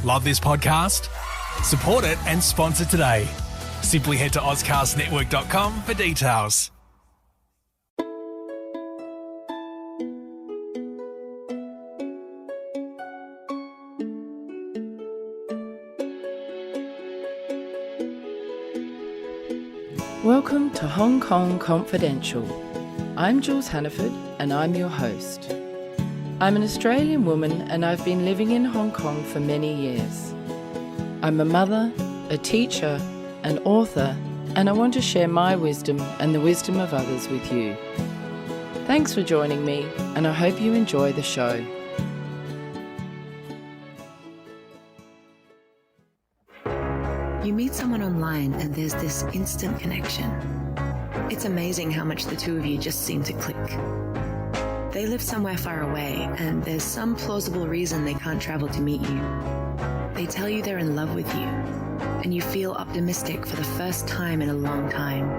Love this podcast? Support it and sponsor today. Simply head to ozcastnetwork.com for details. Welcome to Hong Kong Confidential. I'm Jules Hannaford and I'm your host. I'm an Australian woman and I've been living in Hong Kong for many years. I'm a mother, a teacher, an author, and I want to share my wisdom and the wisdom of others with you. Thanks for joining me and I hope you enjoy the show. You meet someone online and there's this instant connection. It's amazing how much the two of you just seem to click. They live somewhere far away and there's some plausible reason they can't travel to meet you. They tell you they're in love with you and you feel optimistic for the first time in a long time.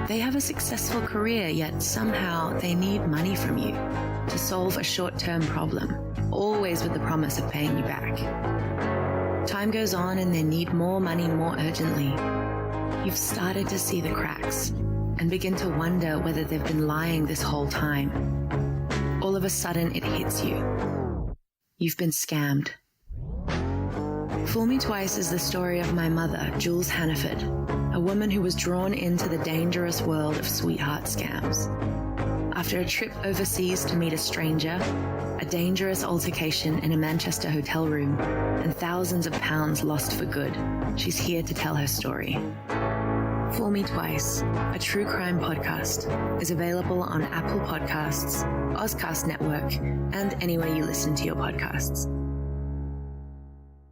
They have a successful career, yet somehow they need money from you to solve a short-term problem, always with the promise of paying you back. Time goes on and they need more money more urgently. You've started to see the cracks and begin to wonder whether they've been lying this whole time. All of a sudden it hits you. You've been scammed. Fool Me Twice is the story of my mother, Jules Hannaford, a woman who was drawn into the dangerous world of sweetheart scams. After a trip overseas to meet a stranger, a dangerous altercation in a Manchester hotel room, and thousands of pounds lost for good, she's here to tell her story. Fool Me Twice, a true crime podcast, is available on Apple Podcasts, Ozcast Network, and anywhere you listen to your podcasts.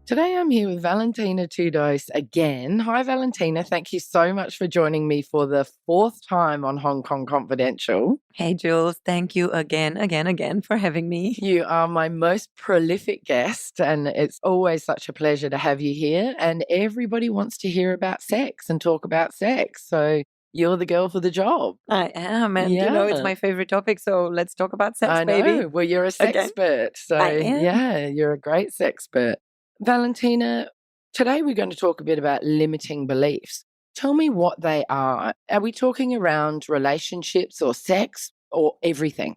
Today I'm here with Valentina Tudose again. Hi Valentina, thank you so much for joining me for the fourth time on Hong Kong Confidential. Hey Jules, thank you again for having me. You are my most prolific guest and it's always such a pleasure to have you here, and everybody wants to hear about sex and talk about sex. So you're the girl for the job. I am, and you know, it's my favorite topic, so let's talk about sex, baby. I know. Well, you're a sexpert, so yeah, you're a great sexpert. Valentina, today we're going to talk a bit about limiting beliefs. Tell me what they are. Are we talking around relationships or sex or everything?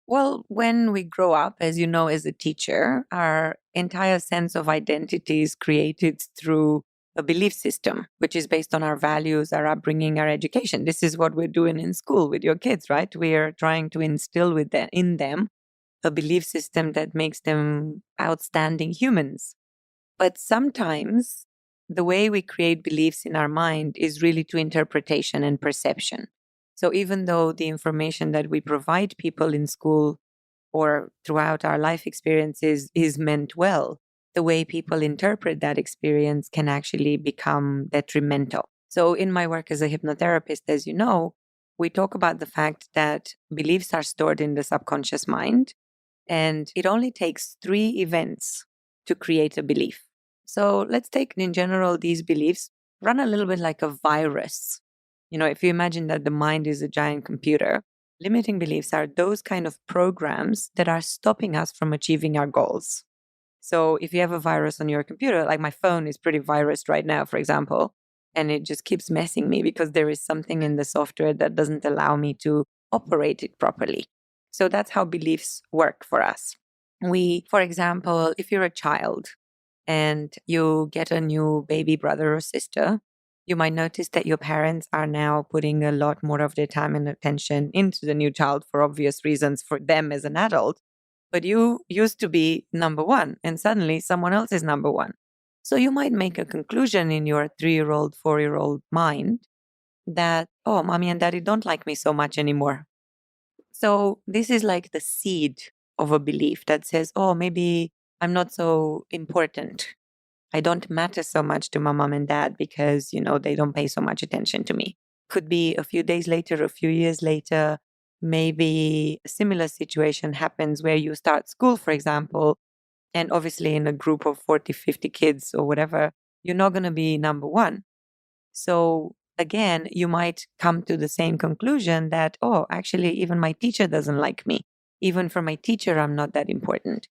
Well, when we grow up, as you know, as a teacher, our entire sense of identity is created through a belief system, which is based on our values, our upbringing, our education. This is what we're doing in school with your kids, right? We are trying to instill in them a belief system that makes them outstanding humans. But sometimes the way we create beliefs in our mind is really to interpretation and perception. So even though the information that we provide people in school or throughout our life experiences is meant well, the way people interpret that experience can actually become detrimental. So in my work as a hypnotherapist, as you know, we talk about the fact that beliefs are stored in the subconscious mind, and it only takes 3 events to create a belief. So let's take, in general, these beliefs run a little bit like a virus. You know, if you imagine that the mind is a giant computer, limiting beliefs are those kind of programs that are stopping us from achieving our goals. So if you have a virus on your computer, like my phone is pretty virused right now, for example, and it just keeps messing me because there is something in the software that doesn't allow me to operate it properly. So that's how beliefs work for us. For example, if you're a child, and you get a new baby brother or sister, you might notice that your parents are now putting a lot more of their time and attention into the new child for obvious reasons for them as an adult. But you used to be number one, and suddenly someone else is number one. So you might make a conclusion in your 3-year-old, 4-year-old mind that, oh, mommy and daddy don't like me so much anymore. So this is like the seed of a belief that says, oh, maybe I'm not so important. I don't matter so much to my mom and dad because, you know, they don't pay so much attention to me. Could be a few days later, a few years later, maybe a similar situation happens where you start school, for example, and obviously in a group of 40, 50 kids or whatever, you're not going to be number one. So again, you might come to the same conclusion that, oh, actually, even my teacher doesn't like me. Even for my teacher, I'm not that important.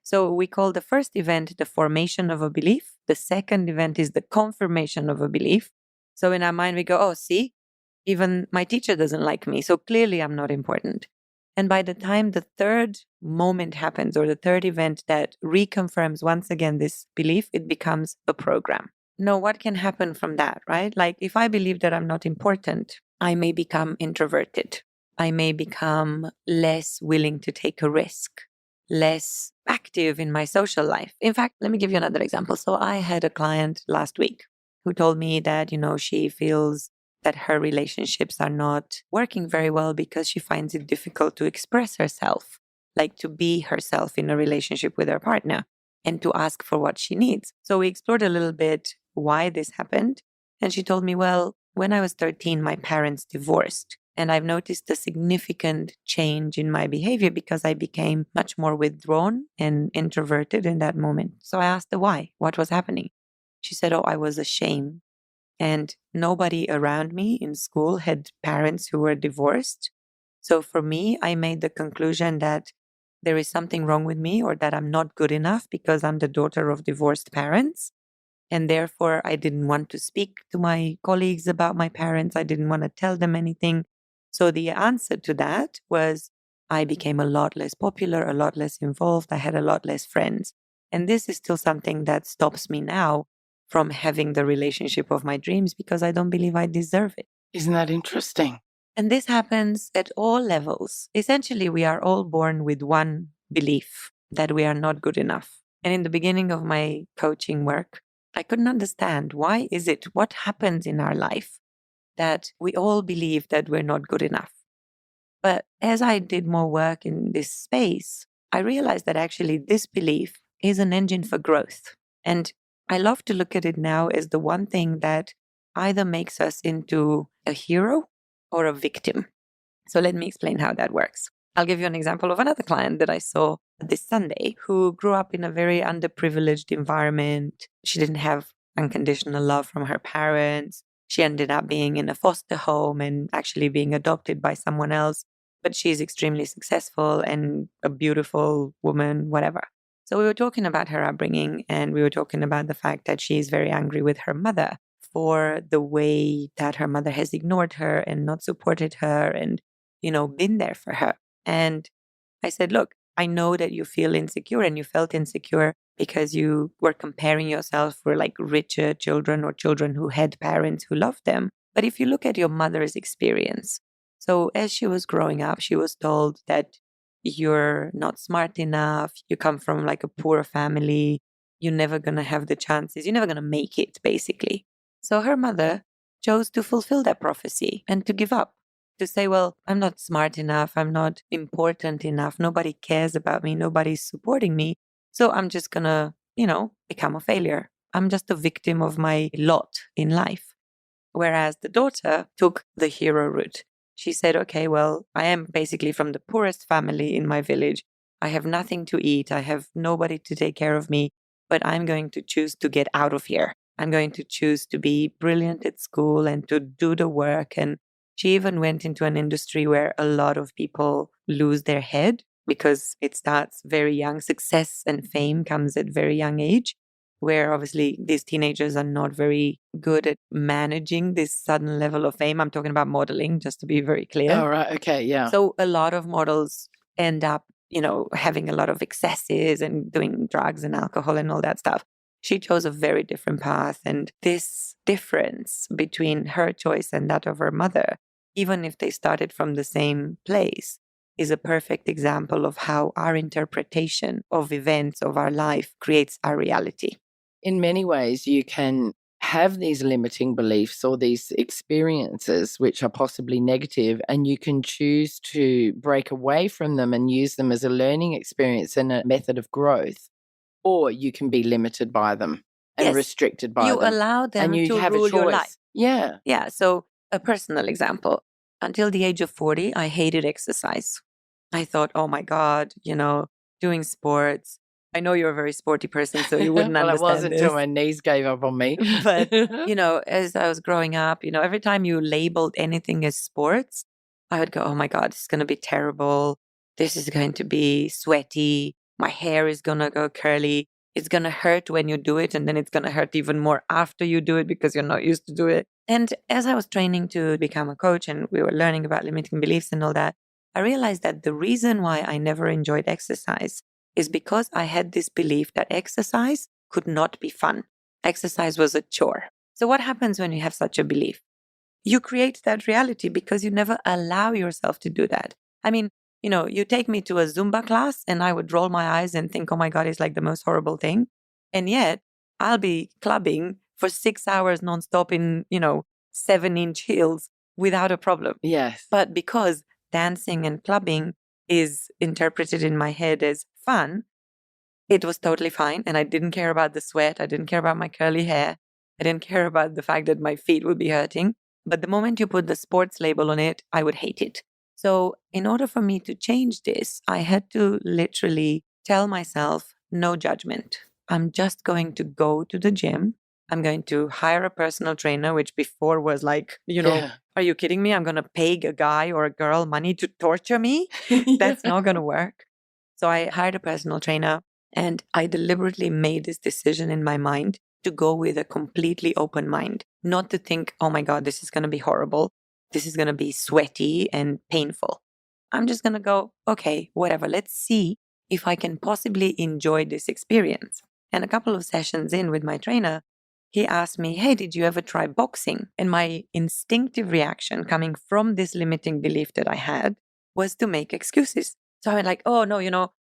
So we call the first event the formation of a belief. The second event is the confirmation of a belief. So in our mind, we go, oh, see, even my teacher doesn't like me. So clearly I'm not important. And by the time the third moment happens, or the third event that reconfirms once again this belief, it becomes a program. Now, what can happen from that, right? Like if I believe that I'm not important, I may become introverted. I may become less willing to take a risk, less active in my social life. In fact, let me give you another example. So I had a client last week who told me that, she feels that her relationships are not working very well because she finds it difficult to express herself, like to be herself in a relationship with her partner and to ask for what she needs. So we explored a little bit why this happened. And she told me, well, when I was 13, my parents divorced. And I've noticed a significant change in my behavior because I became much more withdrawn and introverted in that moment. So I asked her why, what was happening. She said, oh, I was ashamed. And nobody around me in school had parents who were divorced. So for me, I made the conclusion that there is something wrong with me, or that I'm not good enough because I'm the daughter of divorced parents. And therefore, I didn't want to speak to my colleagues about my parents. I didn't want to tell them anything. So the answer to that was I became a lot less popular, a lot less involved. I had a lot less friends. And this is still something that stops me now from having the relationship of my dreams because I don't believe I deserve it. Isn't that interesting? And this happens at all levels. Essentially, we are all born with one belief that we are not good enough. And in the beginning of my coaching work, I couldn't understand why is it, what happens in our life that we all believe that we're not good enough. But as I did more work in this space, I realized that actually this belief is an engine for growth. And I love to look at it now as the one thing that either makes us into a hero or a victim. So let me explain how that works. I'll give you an example of another client that I saw this Sunday who grew up in a very underprivileged environment. She didn't have unconditional love from her parents. She ended up being in a foster home and actually being adopted by someone else. But she's extremely successful and a beautiful woman, whatever. So we were talking about her upbringing, and we were talking about the fact that she is very angry with her mother for the way that her mother has ignored her and not supported her and, been there for her. And I said, look, I know that you feel insecure, and you felt insecure because you were comparing yourself with like richer children or children who had parents who loved them. But if you look at your mother's experience, so as she was growing up, she was told that you're not smart enough, you come from like a poor family, you're never going to have the chances, you're never going to make it, basically. So her mother chose to fulfill that prophecy and to give up, to say, well, I'm not smart enough, I'm not important enough, nobody cares about me, nobody's supporting me, so I'm just going to, become a failure. I'm just a victim of my lot in life. Whereas the daughter took the hero route. She said, okay, well, I am basically from the poorest family in my village. I have nothing to eat. I have nobody to take care of me, but I'm going to choose to get out of here. I'm going to choose to be brilliant at school and to do the work. And she even went into an industry where a lot of people lose their head because it starts very young. Success and fame comes at very young age, where obviously these teenagers are not very good at managing this sudden level of fame. I'm talking about modeling, just to be very clear. Oh, right. Okay. Yeah. So a lot of models end up, having a lot of excesses and doing drugs and alcohol and all that stuff. She chose a very different path. And this difference between her choice and that of her mother, even if they started from the same place, is a perfect example of how our interpretation of events of our life creates our reality. In many ways, you can have these limiting beliefs or these experiences which are possibly negative, and you can choose to break away from them and use them as a learning experience and a method of growth, or you can be limited by them and restricted by them. You allow them and you to have rule a choice. your life. Yeah. Yeah. So a personal example. Until the age of 40, I hated exercise. I thought, oh my God, doing sports. I know you're a very sporty person, so you wouldn't understand it wasn't this. until my knees gave up on me. But, as I was growing up, every time you labeled anything as sports, I would go, oh my God, this is going to be terrible. This is going to be sweaty. my hair is going to go curly. It's going to hurt when you do it. And then it's going to hurt even more after you do it because you're not used to do it. And as I was training to become a coach and we were learning about limiting beliefs and all that, I realized that the reason why I never enjoyed exercise is because I had this belief that exercise could not be fun. Exercise was a chore. So what happens when you have such a belief? You create that reality because you never allow yourself to do that. I mean, you take me to a Zumba class and I would roll my eyes and think, oh my God, it's like the most horrible thing. And yet I'll be clubbing for 6 hours nonstop in, 7-inch heels without a problem. Yes. But because dancing and clubbing is interpreted in my head as fun, it was totally fine. And I didn't care about the sweat. I didn't care about my curly hair. I didn't care about the fact that my feet would be hurting. But the moment you put the sports label on it, I would hate it. So in order for me to change this, I had to literally tell myself, no judgment. I'm just going to go to the gym. I'm going to hire a personal trainer, which before was like, Are you kidding me? I'm going to pay a guy or a girl money to torture me? That's not going to work. So I hired a personal trainer and I deliberately made this decision in my mind to go with a completely open mind, not to think, oh my God, this is going to be horrible. This is going to be sweaty and painful. I'm just going to go, okay, whatever. Let's see if I can possibly enjoy this experience. And a couple of sessions in with my trainer, he asked me, hey, did you ever try boxing? And my instinctive reaction coming from this limiting belief that I had was to make excuses. So I went like, oh no,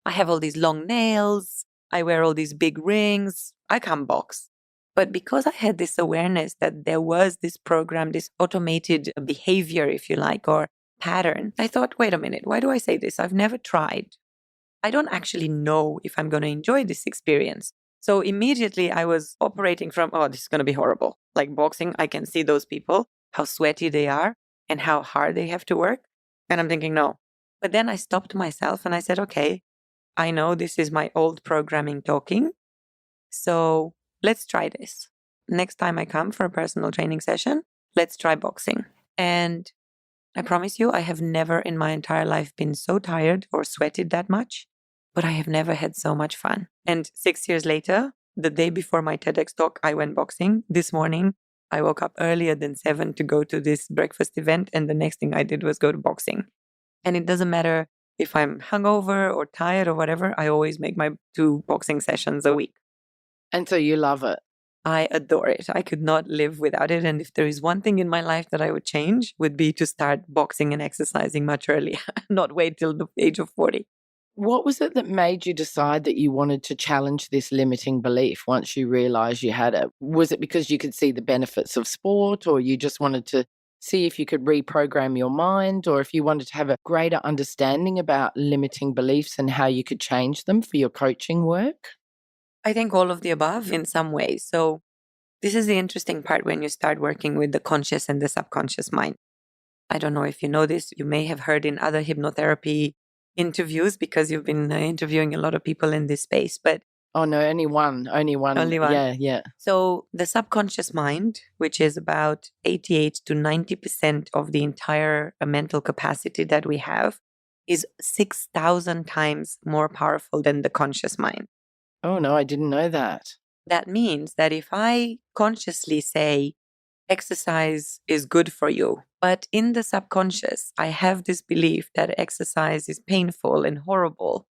I have all these long nails. I wear all these big rings. I can't box. But because I had this awareness that there was this program, this automated behavior, if you like, or pattern, I thought, wait a minute, why do I say this? I've never tried. I don't actually know if I'm going to enjoy this experience. So immediately I was operating from, oh, this is going to be horrible. Like boxing, I can see those people, how sweaty they are and how hard they have to work. And I'm thinking, no. But then I stopped myself and I said, okay, I know this is my old programming talking. So let's try this. Next time I come for a personal training session, let's try boxing. And I promise you, I have never in my entire life been so tired or sweated that much, but I have never had so much fun. And 6 years later, the day before my TEDx talk, I went boxing. This morning, I woke up earlier than 7 to go to this breakfast event. And the next thing I did was go to boxing. And it doesn't matter if I'm hungover or tired or whatever, I always make my 2 boxing sessions a week. And so you love it. I adore it. I could not live without it. And if there is one thing in my life that I would change, would be to start boxing and exercising much earlier, not wait till the age of 40. What was it that made you decide that you wanted to challenge this limiting belief once you realized you had it? Was it because you could see the benefits of sport, or you just wanted to see if you could reprogram your mind, or if you wanted to have a greater understanding about limiting beliefs and how you could change them for your coaching work? I think all of the above in some ways. So this is the interesting part when you start working with the conscious and the subconscious mind. I don't know if you know this. You may have heard in other hypnotherapy interviews because you've been interviewing a lot of people in this space. But oh no, only one. Only one. Yeah. So the subconscious mind, which is about 88 to 90% of the entire mental capacity that we have, is 6,000 times more powerful than the conscious mind. Oh no, I didn't know that. That means that if I consciously say exercise is good for you, but in the subconscious, I have this belief that exercise is painful and horrible,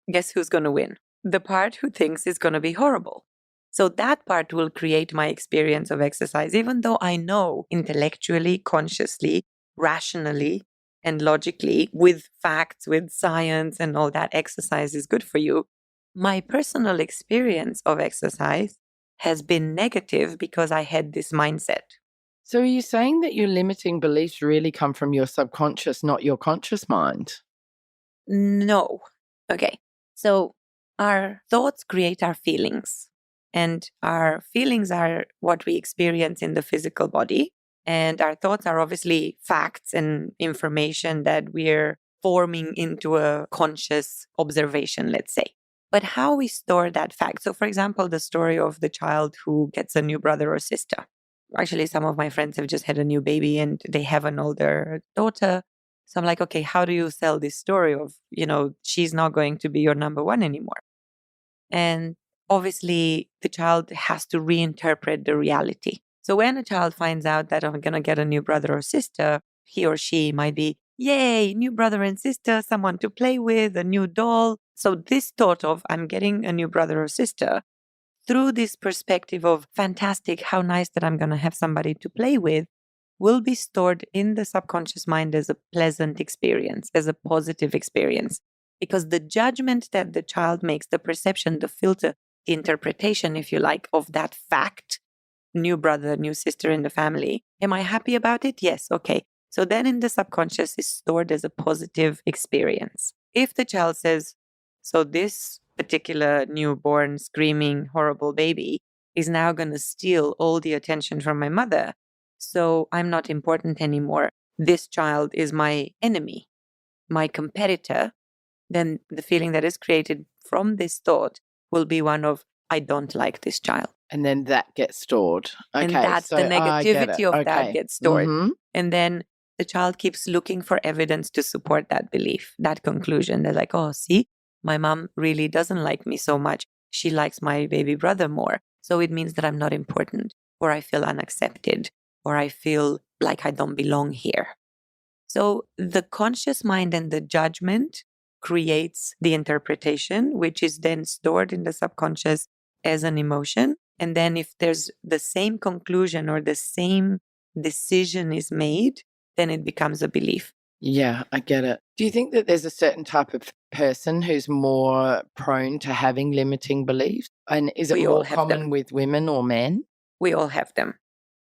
guess who's going to win? The part who thinks it's going to be horrible. So that part will create my experience of exercise, even though I know intellectually, consciously, rationally, and logically, with facts, with science and all that, exercise is good for you. My personal experience of exercise has been negative because I had this mindset. So are you saying that your limiting beliefs really come from your subconscious, not your conscious mind? No. Okay. So our thoughts create our feelings, and our feelings are what we experience in the physical body. And our thoughts are obviously facts and information that we're forming into a conscious observation, let's say. But how we store that fact. So for example, the story of the child who gets a new brother or sister. Actually, some of my friends have just had a new baby and they have an older daughter. So I'm like, okay, how do you sell this story of, she's not going to be your number one anymore? And obviously, the child has to reinterpret the reality. So when a child finds out that I'm going to get a new brother or sister, he or she might be, yay, new brother and sister, someone to play with, a new doll. So this thought of I'm getting a new brother or sister through this perspective of fantastic, how nice that I'm going to have somebody to play with, will be stored in the subconscious mind as a pleasant experience, as a positive experience. Because the judgment that the child makes, the perception, the filter, the interpretation, if you like, of that fact, new brother, new sister in the family, am I happy about it? Yes. Okay. So then in the subconscious is stored as a positive experience. If the child says, so this particular newborn, screaming, horrible baby is now going to steal all the attention from my mother, so I'm not important anymore. This child is my enemy, my competitor. Then the feeling that is created from this thought will be one of, I don't like this child. And then that gets stored. Okay, And that's so the I get negativity it. of Okay. that gets stored. Mhm. And then the child keeps looking for evidence to support that belief, that conclusion. They're like, oh, see, my mom really doesn't like me so much. She likes my baby brother more. So it means that I'm not important, or I feel unaccepted, or I feel like I don't belong here. So the conscious mind and the judgment creates the interpretation, which is then stored in the subconscious as an emotion. And then if there's the same conclusion or the same decision is made, then it becomes a belief. Yeah, I get it. Do you think that there's a certain type of person who's more prone to having limiting beliefs? And is it We all more have common them. with women or men? We all have them,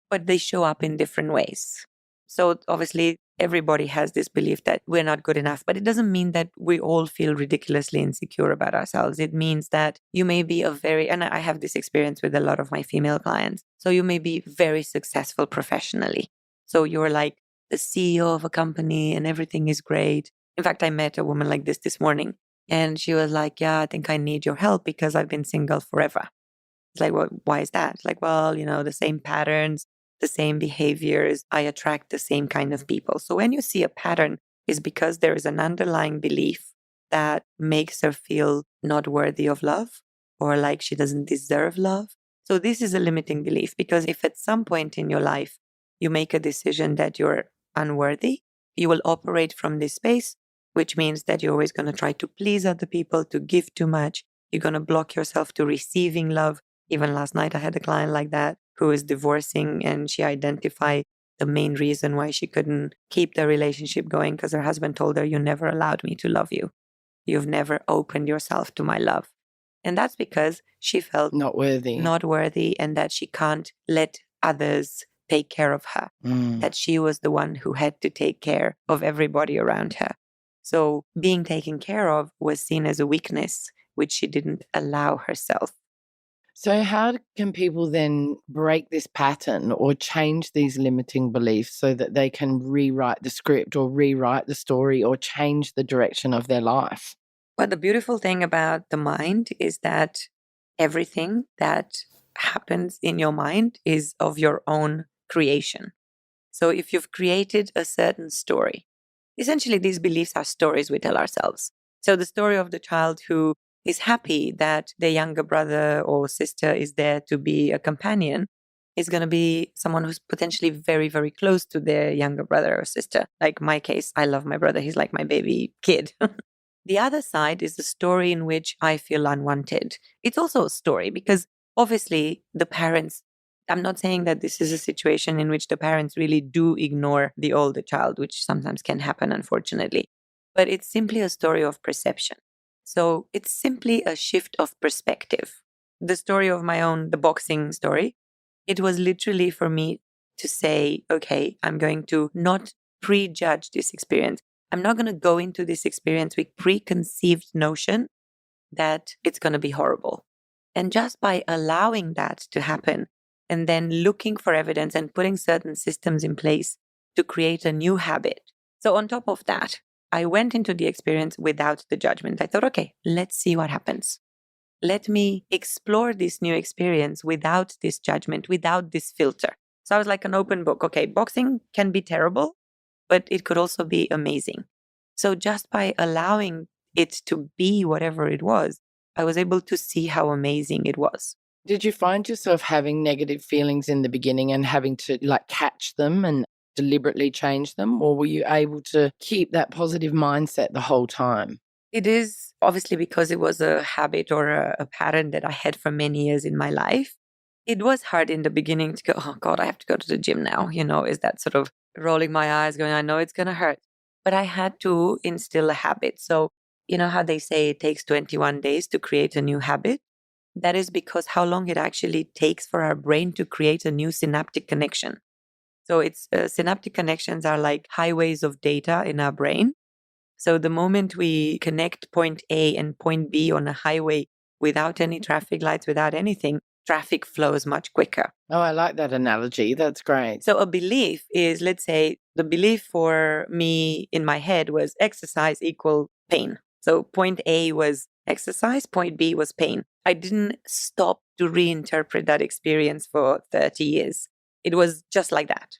but they show up in different ways. So obviously, everybody has this belief that we're not good enough, but it doesn't mean that we all feel ridiculously insecure about ourselves. It means that you may be and I have this experience with a lot of my female clients. So you may be very successful professionally. So you're like the CEO of a company and everything is great. In fact, I met a woman like this morning, and she was like, yeah, I think I need your help because I've been single forever. It's like, well, why is that? It's like, well, the same patterns, the same behaviors, I attract the same kind of people. So when you see a pattern, is because there is an underlying belief that makes her feel not worthy of love or like she doesn't deserve love. So this is a limiting belief, because if at some point in your life you make a decision that you're unworthy, you will operate from this space, which means that you're always going to try to please other people, to give too much. You're going to block yourself to receiving love. Even last night, I had a client like that who is divorcing, and she identified the main reason why she couldn't keep the relationship going because her husband told her, you never allowed me to love you. You've never opened yourself to my love. And that's because she felt Not worthy. And that she can't let others take care of her, that she was the one who had to take care of everybody around her. So being taken care of was seen as a weakness, which she didn't allow herself. So how can people then break this pattern or change these limiting beliefs so that they can rewrite the script or rewrite the story or change the direction of their life? Well, the beautiful thing about the mind is that everything that happens in your mind is of your own creation. So if you've created a certain story, essentially these beliefs are stories we tell ourselves. So the story of the child who is happy that their younger brother or sister is there to be a companion is going to be someone who's potentially very, very close to their younger brother or sister. Like my case, I love my brother. He's like my baby kid. The other side is the story in which I feel unwanted. It's also a story because obviously the parents, I'm not saying that this is a situation in which the parents really do ignore the older child, which sometimes can happen, unfortunately. But it's simply a story of perception. So it's simply a shift of perspective. The story of the boxing story, it was literally for me to say, okay, I'm going to not prejudge this experience. I'm not going to go into this experience with preconceived notion that it's going to be horrible. And just by allowing that to happen and then looking for evidence and putting certain systems in place to create a new habit. So on top of that, I went into the experience without the judgment. I thought, okay, let's see what happens. Let me explore this new experience without this judgment, without this filter. So I was like an open book. Okay, boxing can be terrible, but it could also be amazing. So just by allowing it to be whatever it was, I was able to see how amazing it was. Did you find yourself having negative feelings in the beginning and having to catch them and deliberately change them? Or were you able to keep that positive mindset the whole time? It is obviously because it was a habit or a pattern that I had for many years in my life. It was hard in the beginning to go, oh God, I have to go to the gym now. Is that sort of rolling my eyes going, I know it's going to hurt. But I had to instill a habit. So, how they say it takes 21 days to create a new habit? That is because how long it actually takes for our brain to create a new synaptic connection. So it's synaptic connections are like highways of data in our brain. So the moment we connect point A and point B on a highway without any traffic lights, without anything, traffic flows much quicker. Oh, I like that analogy. That's great. So a belief is, let's say, the belief for me in my head was exercise equal pain. So point A was exercise, point B was pain. I didn't stop to reinterpret that experience for 30 years. It was just like that.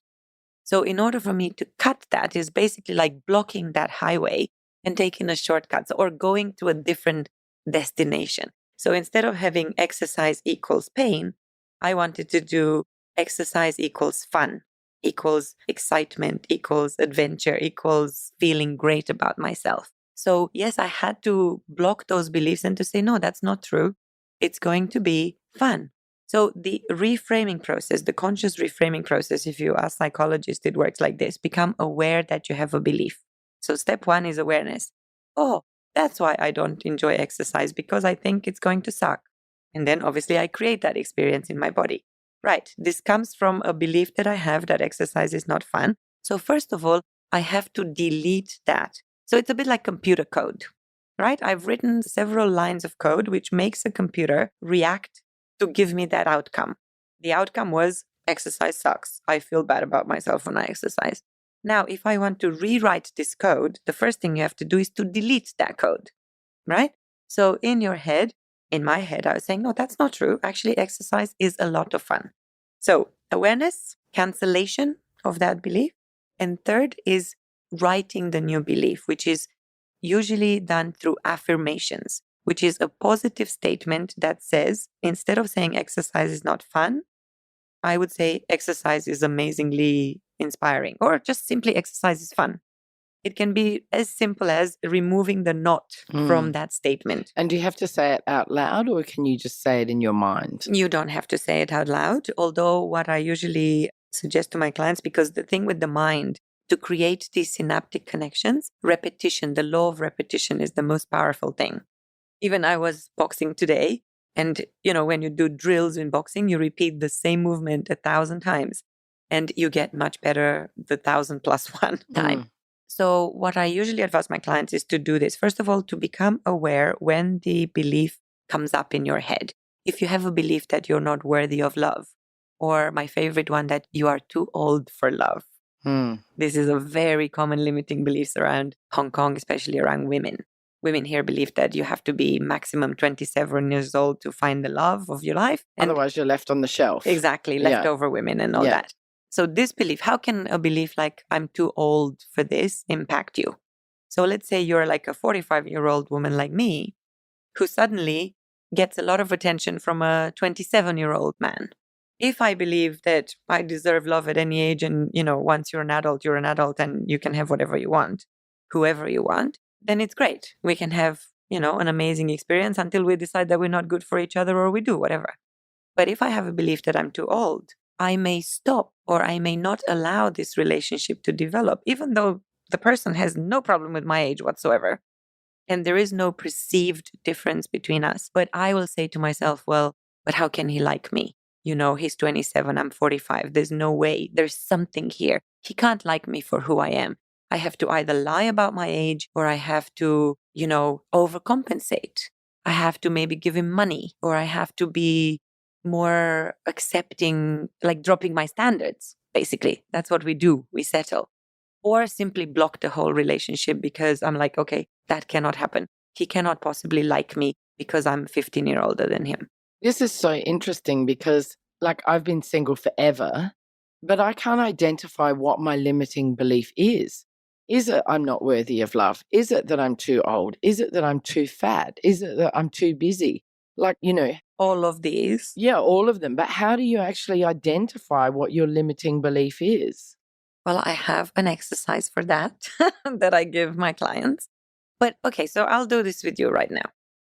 So in order for me to cut that is basically like blocking that highway and taking a shortcut or going to a different destination. So instead of having exercise equals pain, I wanted to do exercise equals fun, equals excitement, equals adventure, equals feeling great about myself. So yes, I had to block those beliefs and to say, no, that's not true. It's going to be fun. So the reframing process, the conscious reframing process, if you ask psychologists, it works like this. Become aware that you have a belief. So step one is awareness. Oh, that's why I don't enjoy exercise, because I think it's going to suck. And then obviously I create that experience in my body. Right. This comes from a belief that I have that exercise is not fun. So first of all, I have to delete that. So it's a bit like computer code, right? I've written several lines of code which makes a computer react to give me that outcome. The outcome was exercise sucks. I feel bad about myself when I exercise. Now, if I want to rewrite this code, the first thing you have to do is to delete that code, right? So in your head, in my head, I was saying, no, that's not true. Actually, exercise is a lot of fun. So awareness, cancellation of that belief. And third is writing the new belief, which is usually done through affirmations, which is a positive statement that says, instead of saying exercise is not fun, I would say exercise is amazingly inspiring, or just simply exercise is fun. It can be as simple as removing the not from that statement. And do you have to say it out loud, or can you just say it in your mind? You don't have to say it out loud, although what I usually suggest to my clients, because the thing with the mind, to create these synaptic connections, repetition, the law of repetition is the most powerful thing. Even I was boxing today, and when you do drills in boxing, you repeat the same movement 1,000 times and you get much better the 1,000 plus one time. So what I usually advise my clients is to do this. First of all, to become aware when the belief comes up in your head. If you have a belief that you're not worthy of love, or my favorite one, that you are too old for love. This is a very common limiting beliefs around Hong Kong, especially around women. Women here believe that you have to be maximum 27 years old to find the love of your life. Otherwise, you're left on the shelf. Exactly, leftover women and all that. So this belief, how can a belief like I'm too old for this impact you? So let's say you're like a 45-year-old woman like me, who suddenly gets a lot of attention from a 27-year-old man. If I believe that I deserve love at any age and, once you're an adult and you can have whatever you want, whoever you want, then it's great. We can have, an amazing experience until we decide that we're not good for each other or we do whatever. But if I have a belief that I'm too old, I may stop or I may not allow this relationship to develop, even though the person has no problem with my age whatsoever. And there is no perceived difference between us. But I will say to myself, well, but how can he like me? He's 27, I'm 45. There's no way. There's something here. He can't like me for who I am. I have to either lie about my age, or I have to, overcompensate. I have to maybe give him money, or I have to be more accepting, like dropping my standards. Basically, that's what we do. We settle. Or simply block the whole relationship because I'm like, okay, that cannot happen. He cannot possibly like me because I'm 15 years older than him. This is so interesting because, I've been single forever, but I can't identify what my limiting belief is. Is it I'm not worthy of love? Is it that I'm too old? Is it that I'm too fat? Is it that I'm too busy? Like, All of these. yeah, all of them. But how do you actually identify what your limiting belief is? Well, I have an exercise for that that I give my clients. But okay, so I'll do this with you right now.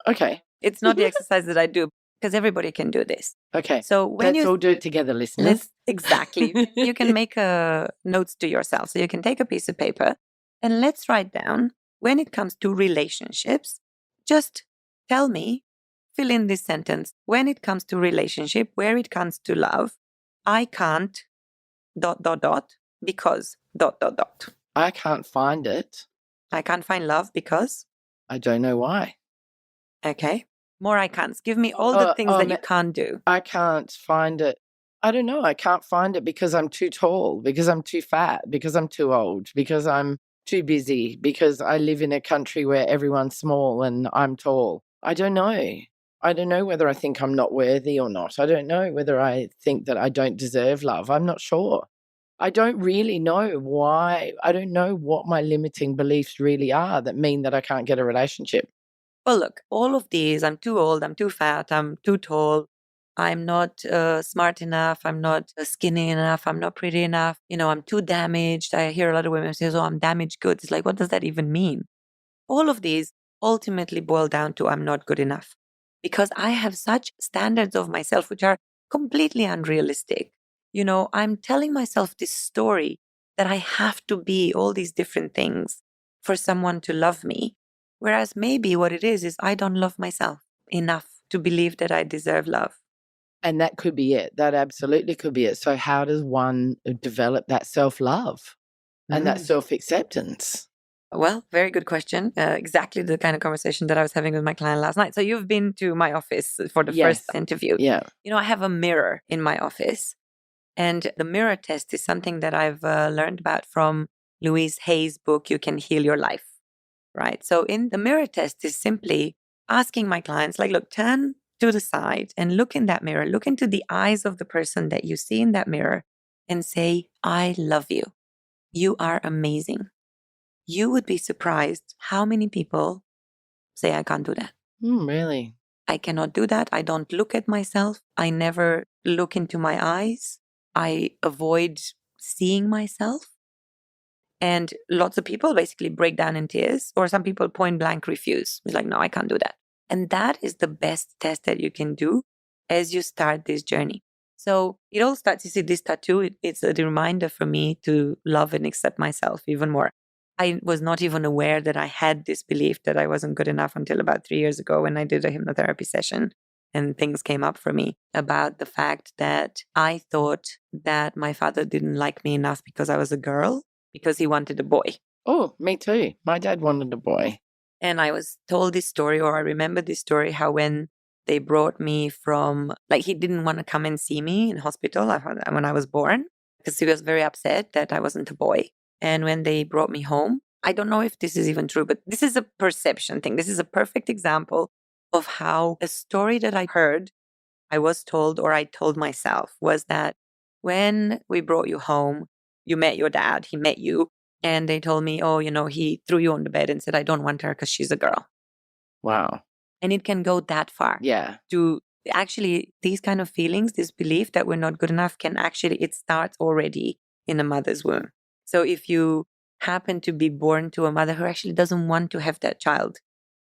Okay. It's not the exercise that I do because everybody can do this. Okay. So when Let's all do it together, listeners. Exactly. You can make notes to yourself. So you can take a piece of paper and let's write down when it comes to relationships, just tell me, fill in this sentence. When it comes to relationship, where it comes to love, I can't ... because ... I can't find it. I can't find love because... I don't know why. Okay. More I can't. Give me all the things that you can't do. I can't find it. I don't know. I can't find it because I'm too tall, because I'm too fat, because I'm too old, because I'm too busy, because I live in a country where everyone's small and I'm tall. I don't know. I don't know whether I think I'm not worthy or not. I don't know whether I think that I don't deserve love. I'm not sure. I don't really know why. I don't know what my limiting beliefs really are that mean that I can't get a relationship. Well, look, all of these, I'm too old, I'm too fat, I'm too tall, I'm not smart enough, I'm not skinny enough, I'm not pretty enough, I'm too damaged. I hear a lot of women say, oh, I'm damaged goods. It's like, what does that even mean? All of these ultimately boil down to I'm not good enough because I have such standards of myself which are completely unrealistic. I'm telling myself this story that I have to be all these different things for someone to love me. Whereas maybe what it is I don't love myself enough to believe that I deserve love. And that could be it. That absolutely could be it. So how does one develop that self-love and that self-acceptance? Well, very good question. Exactly the kind of conversation that I was having with my client last night. So you've been to my office for the first interview. Yeah. I have a mirror in my office. And the mirror test is something that I've learned about from Louise Hay's book, You Can Heal Your Life. Right. So in the mirror test is simply asking my clients, like, look, turn to the side and look in that mirror, look into the eyes of the person that you see in that mirror and say, I love you. You are amazing. You would be surprised how many people say, I can't do that. Really? I cannot do that. I don't look at myself. I never look into my eyes. I avoid seeing myself. And lots of people basically break down in tears, or some people point blank refuse. It's like, no, I can't do that. And that is the best test that you can do as you start this journey. So it all starts, you see, this tattoo, it's a reminder for me to love and accept myself even more. I was not even aware that I had this belief that I wasn't good enough until about 3 years ago when I did a hypnotherapy session. And things came up for me about the fact that I thought that my father didn't like me enough because I was a girl, because he wanted a boy. Oh, me too. My dad wanted a boy. And I was told this story, or I remember this story, how when they brought me from, like, he didn't want to come and see me in hospital when I was born, because he was very upset that I wasn't a boy. And when they brought me home, I don't know if this is even true, but this is a perception thing. This is a perfect example of how a story that I heard, I was told, or I told myself, was that when we brought you home, you met your dad, he met you, and they told me, oh, he threw you on the bed and said, I don't want her because she's a girl. Wow. And it can go that far. Yeah. To actually, these kind of feelings, this belief that we're not good enough it starts already in a mother's womb. So if you happen to be born to a mother who actually doesn't want to have that child,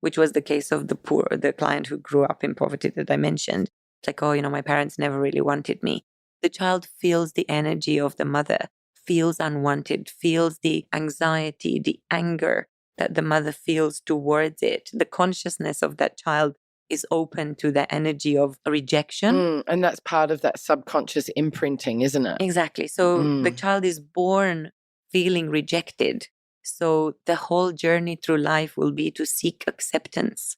which was the case of the client who grew up in poverty that I mentioned, it's like, oh, my parents never really wanted me. The child feels the energy of the mother, feels unwanted, feels the anxiety, the anger that the mother feels towards it. The consciousness of that child is open to the energy of rejection. And that's part of that subconscious imprinting, isn't it? Exactly. So the child is born feeling rejected. So the whole journey through life will be to seek acceptance.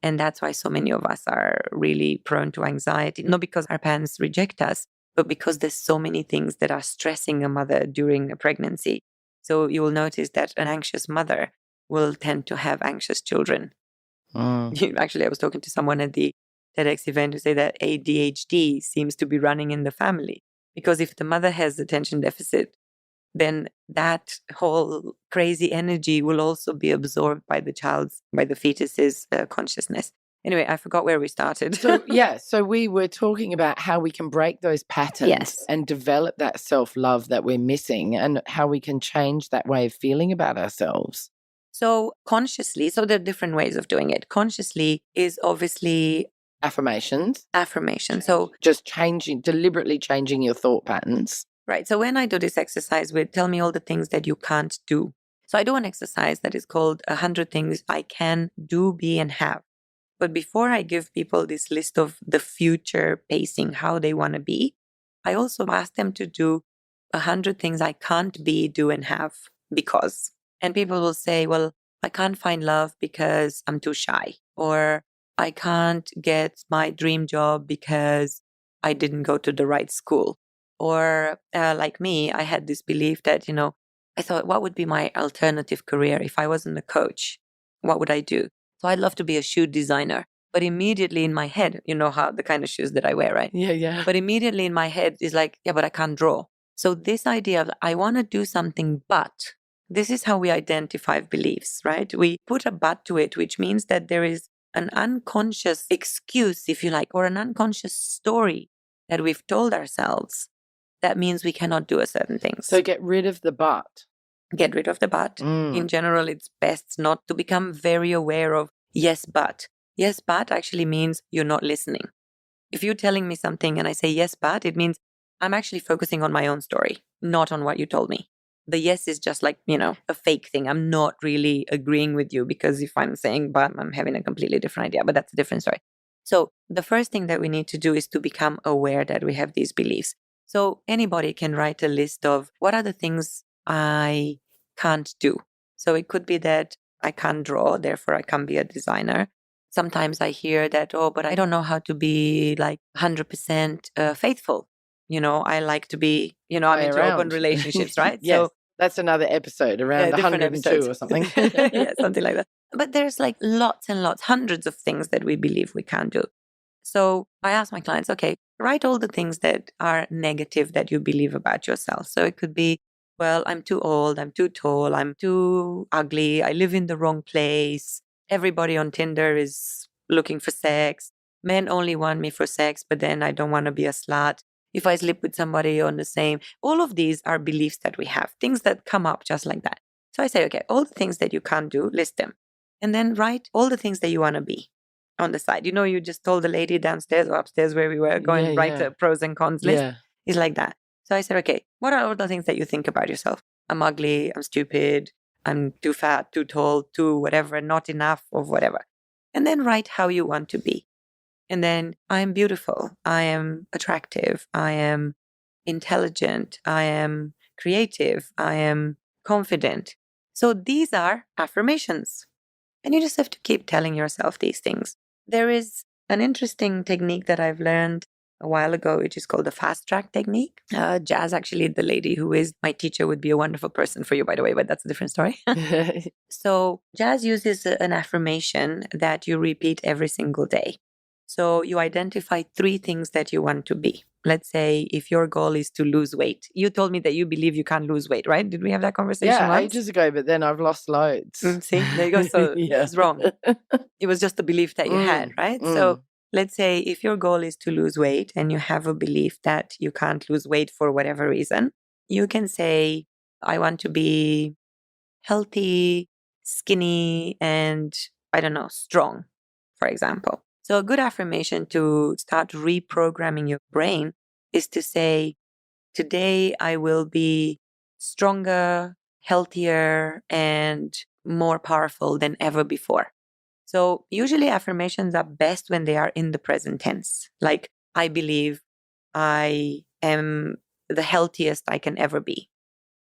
And that's why so many of us are really prone to anxiety, not because our parents reject us, but because there's so many things that are stressing a mother during a pregnancy. So you will notice that an anxious mother will tend to have anxious children. Actually, I was talking to someone at the TEDx event who said that ADHD seems to be running in the family. Because if the mother has attention deficit then that whole crazy energy will also be absorbed by the fetus's consciousness. Anyway, I forgot where we started. So we were talking about how we can break those patterns Yes. and develop that self-love that we're missing, and how we can change that way of feeling about ourselves. So consciously, so there are different ways of doing it. Consciously is obviously Affirmations. So Just deliberately changing your thought patterns. right. So when I do this exercise with tell me all the things that you can't do. So I do an exercise that is called 100 things I can do, be, and have. But before I give people this list of the future pacing, how they want to be, I also ask them to do 100 things I can't be, do, and have because. And people will say, well, I can't find love because I'm too shy. Or I can't get my dream job because I didn't go to the right school. Or like me, I had this belief that, I thought, what would be my alternative career if I wasn't a coach? What would I do? So I'd love to be a shoe designer. But immediately in my head, you know how the kind of shoes that I wear, right? Yeah. But immediately in my head is like, yeah, but I can't draw. So this idea of I want to do something, but this is how we identify beliefs, right? We put a but to it, which means that there is an unconscious excuse, if you like, or an unconscious story that we've told ourselves that means we cannot do a certain thing. So get rid of the but. Get rid of the but. In general, it's best not to become very aware of yes, but. Yes, but actually means you're not listening. If you're telling me something and I say yes, but, it means I'm actually focusing on my own story, not on what you told me. The yes is just like, a fake thing. I'm not really agreeing with you because if I'm saying but, I'm having a completely different idea, but that's a different story. So the first thing that we need to do is to become aware that we have these beliefs. So anybody can write a list of what are the things I can't do. So it could be that I can't draw, therefore I can't be a designer. Sometimes I hear that, but I don't know how to be like 100% faithful. I like to be, I'm into open relationships, right? Yes, so that's another episode around 102 or something. Yeah, something like that. But there's like lots and lots, hundreds of things that we believe we can't do. So I ask my clients, okay, write all the things that are negative that you believe about yourself. So it could be, well, I'm too old, I'm too tall, I'm too ugly, I live in the wrong place. Everybody on Tinder is looking for sex. Men only want me for sex, but then I don't want to be a slut. If I sleep with somebody on the same, all of these are beliefs that we have, things that come up just like that. So I say, okay, all the things that you can't do, list them. And then write all the things that you want to be on the side. You just told the lady downstairs or upstairs where we were going, write a pros and cons list. Yeah. It's like that. So I said, okay, what are all the things that you think about yourself? I'm ugly, I'm stupid, I'm too fat, too tall, too whatever, not enough or whatever. And then write how you want to be. And then I am beautiful, I am attractive, I am intelligent, I am creative, I am confident. So these are affirmations. And you just have to keep telling yourself these things. There is an interesting technique that I've learned a while ago, which is called the fast track technique. Jazz, actually, the lady who is my teacher, would be a wonderful person for you, by the way, but that's a different story. So Jazz uses an affirmation that you repeat every single day. So you identify 3 things that you want to be. Let's say if your goal is to lose weight. You told me that you believe you can't lose weight, right? Did we have that conversation once? Ages ago, but then I've lost loads. See, there you go. So it's wrong. It was just a belief that you had, right? So let's say if your goal is to lose weight and you have a belief that you can't lose weight for whatever reason, you can say, I want to be healthy, skinny, and strong, for example. So a good affirmation to start reprogramming your brain is to say, today I will be stronger, healthier, and more powerful than ever before. So usually affirmations are best when they are in the present tense. Like, I believe I am the healthiest I can ever be.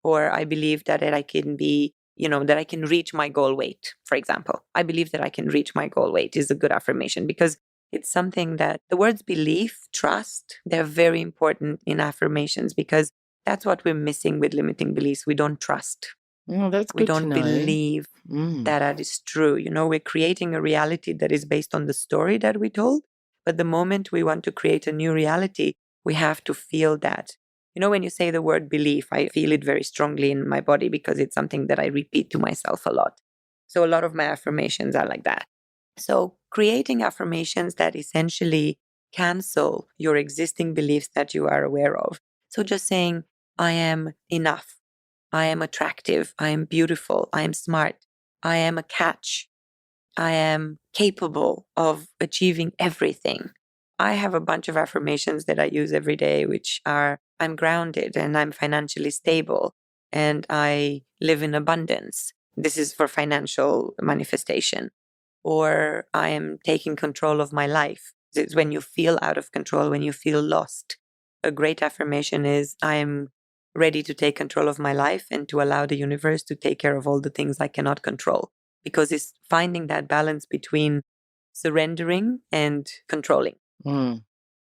Or I believe that I can be, that I can reach my goal weight, for example. I believe that I can reach my goal weight is a good affirmation because it's something that the words belief, trust, they're very important in affirmations because that's what we're missing with limiting beliefs. We don't trust. Oh, that's good. We don't believe that is true. We're creating a reality that is based on the story that we told. But the moment we want to create a new reality, we have to feel that When you say the word belief, I feel it very strongly in my body because it's something that I repeat to myself a lot. So a lot of my affirmations are like that. So creating affirmations that essentially cancel your existing beliefs that you are aware of. So just saying, I am enough. I am attractive. I am beautiful. I am smart. I am a catch. I am capable of achieving everything. I have a bunch of affirmations that I use every day, which are I'm grounded and I'm financially stable and I live in abundance. This is for financial manifestation. Or I am taking control of my life. It's when you feel out of control, when you feel lost. A great affirmation is I am ready to take control of my life and to allow the universe to take care of all the things I cannot control. Because it's finding that balance between surrendering and controlling. Mm.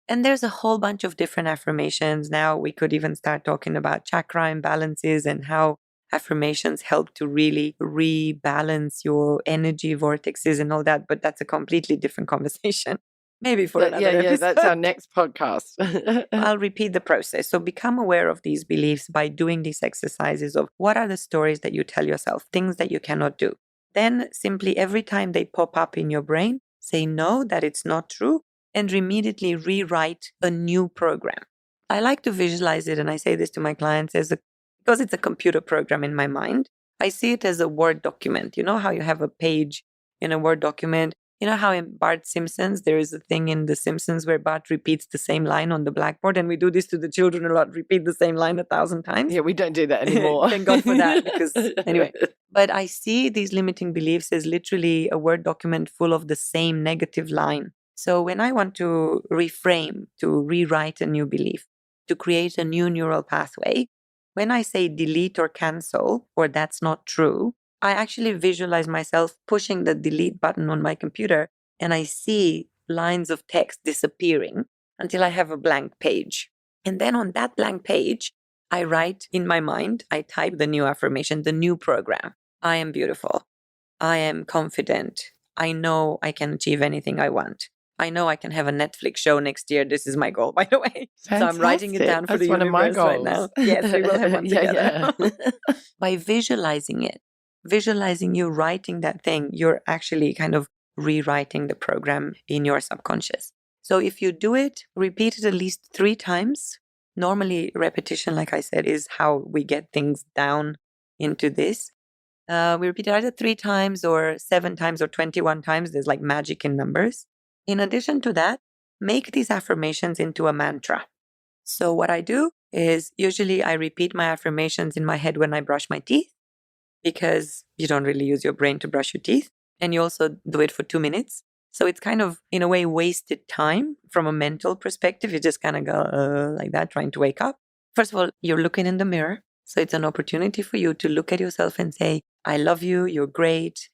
And there's a whole bunch of different affirmations. Now we could even start talking about chakra imbalances and how affirmations help to really rebalance your energy vortexes and all that. But that's a completely different conversation. Maybe for another episode. That's our next podcast. I'll repeat the process. So become aware of these beliefs by doing these exercises of what are the stories that you tell yourself, things that you cannot do. Then simply every time they pop up in your brain, say no, that it's not true, and immediately rewrite a new program. I like to visualize it, and I say this to my clients, because it's a computer program in my mind, I see it as a Word document. You know how you have a page in a Word document? You know how in Bart Simpsons, there is a thing in The Simpsons where Bart repeats the same line on the blackboard, and we do this to the children a lot, repeat the same line 1,000 times. Yeah, we don't do that anymore. Thank God for that, because anyway. But I see these limiting beliefs as literally a Word document full of the same negative line. So when I want to reframe, to rewrite a new belief, to create a new neural pathway, when I say delete or cancel, or that's not true, I actually visualize myself pushing the delete button on my computer, and I see lines of text disappearing until I have a blank page. And then on that blank page, I write in my mind, I type the new affirmation, the new program. I am beautiful. I am confident. I know I can achieve anything I want. I know I can have a Netflix show next year. This is my goal, by the way. Fantastic. So I'm writing it down for That's the one universe of my right now. goals. Yes, we will have one together. Yeah. By visualizing it, visualizing you writing that thing, you're actually kind of rewriting the program in your subconscious. So if you do it, repeat it at least 3 times. Normally, repetition, like I said, is how we get things down into this. We repeat it either 3 times or 7 times or 21 times. There's like magic in numbers. In addition to that, make these affirmations into a mantra. So what I do is usually I repeat my affirmations in my head when I brush my teeth, because you don't really use your brain to brush your teeth. And you also do it for 2 minutes. So it's kind of, in a way, wasted time from a mental perspective. You just kind of go like that, trying to wake up. First of all, you're looking in the mirror. So it's an opportunity for you to look at yourself and say, I love you, you're great,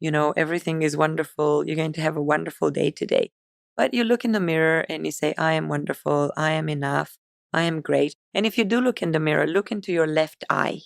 everything is wonderful, you're going to have a wonderful day today. But you look in the mirror and you say, I am wonderful, I am enough, I am great. And if you do look in the mirror, look into your left eye.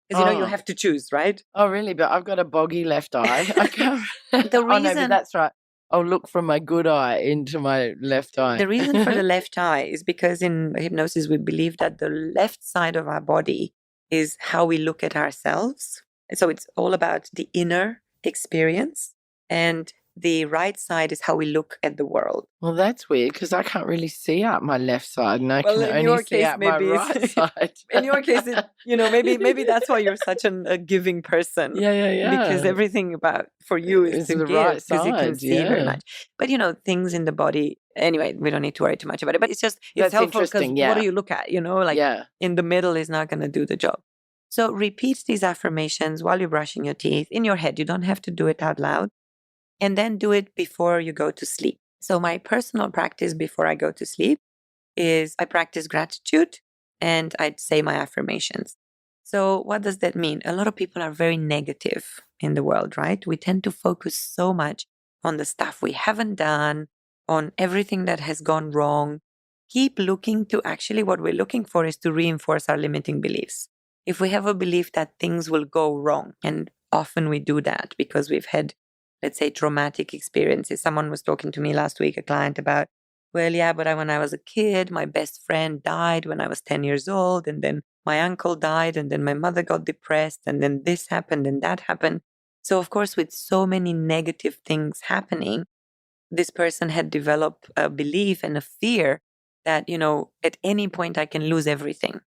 Because you have to choose, right? Oh, really? But I've got a boggy left eye. I can't. The reason... Oh, no, but that's right. I'll look from my good eye into my left eye. The reason for the left eye is because in hypnosis, we believe that the left side of our body is how we look at ourselves. So it's all about the inner experience, and the right side is how we look at the world. Well, that's weird because I can't really see out my left side, and I can only see out my right side. In your case, maybe that's why you're such a giving person. Yeah. Because everything for you is to the give, right because you can see very much. But things in the body. Anyway, we don't need to worry too much about it. But it's helpful because what do you look at? In the middle is not going to do the job. So repeat these affirmations while you're brushing your teeth in your head. You don't have to do it out loud. And then do it before you go to sleep. So my personal practice before I go to sleep is I practice gratitude and I'd say my affirmations. So what does that mean? A lot of people are very negative in the world, right? We tend to focus so much on the stuff we haven't done, on everything that has gone wrong. Keep looking to actually what we're looking for is to reinforce our limiting beliefs. If we have a belief that things will go wrong, and often we do that because we've had, let's say, traumatic experiences. Someone was talking to me last week, a client, about well, yeah, but when I was a kid, my best friend died when I was 10 years old. And then my uncle died. And then my mother got depressed. And then this happened and that happened. So, of course, with so many negative things happening, this person had developed a belief and a fear that, at any point I can lose everything.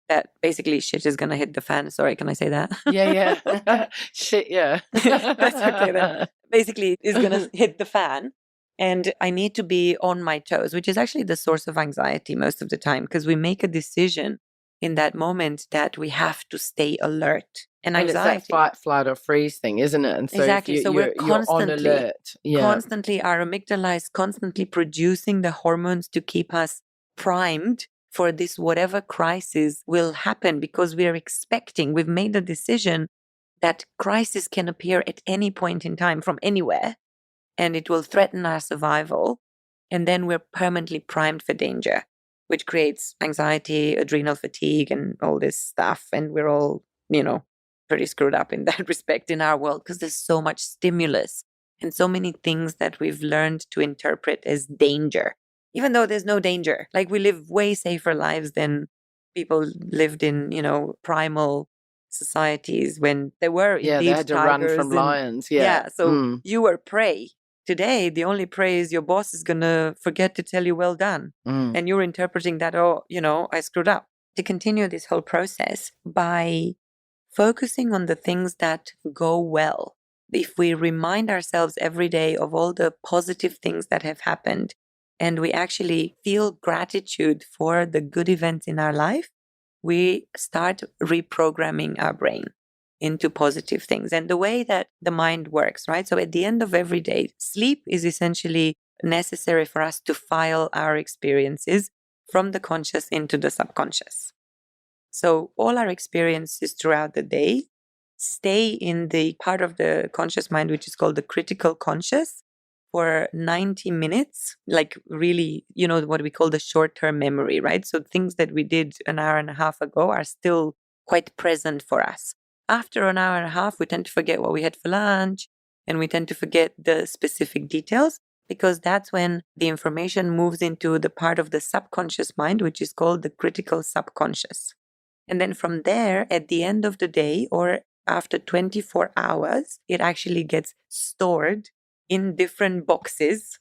That basically shit is going to hit the fan. Sorry, can I say that? Yeah. Shit, yeah. That's okay then. Basically, it's going to hit the fan. And I need to be on my toes, which is actually the source of anxiety most of the time, because we make a decision in that moment that we have to stay alert. And anxiety, it's that fight, flight, or freeze thing, isn't it? And so exactly. So we're constantly, on alert. Yeah. Constantly, our amygdala is constantly producing the hormones to keep us primed for this whatever crisis will happen, because we're expecting, we've made a decision that crisis can appear at any point in time from anywhere, and it will threaten our survival. And then we're permanently primed for danger, which creates anxiety, adrenal fatigue, and all this stuff. And we're all, pretty screwed up in that respect in our world, because there's so much stimulus and so many things that we've learned to interpret as danger, even though there's no danger. Like, we live way safer lives than people lived in, primal societies when there were indeed they had to run from lions. So you were prey. Today, the only prey is your boss is going to forget to tell you well done. And you're interpreting that, I screwed up. To continue this whole process by focusing on the things that go well. If we remind ourselves every day of all the positive things that have happened, and we actually feel gratitude for the good events in our life, we start reprogramming our brain into positive things. And the way that the mind works, right? So at the end of every day, sleep is essentially necessary for us to file our experiences from the conscious into the subconscious. So all our experiences throughout the day stay in the part of the conscious mind, which is called the critical conscious, for 90 minutes, like really, what we call the short-term memory, right? So things that we did an hour and a half ago are still quite present for us. After an hour and a half, we tend to forget what we had for lunch, and we tend to forget the specific details, because that's when the information moves into the part of the subconscious mind, which is called the critical subconscious. And then from there, at the end of the day, or after 24 hours, it actually gets stored in different boxes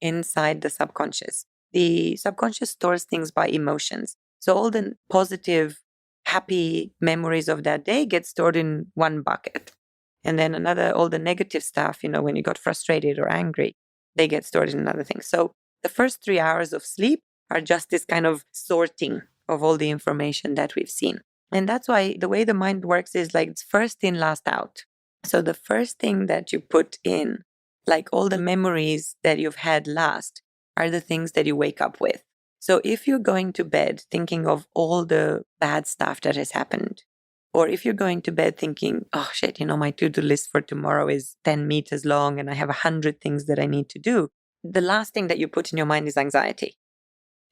inside the subconscious. The subconscious stores things by emotions. So all the positive, happy memories of that day get stored in one bucket. And then all the negative stuff, when you got frustrated or angry, they get stored in another thing. So the first 3 hours of sleep are just this kind of sorting of all the information that we've seen. And that's why the way the mind works is like it's first in, last out. So the first thing that you put in, like all the memories that you've had last, are the things that you wake up with. So if you're going to bed thinking of all the bad stuff that has happened, or if you're going to bed thinking, oh shit, my to-do list for tomorrow is 10 meters long and I have 100 things that I need to do, the last thing that you put in your mind is anxiety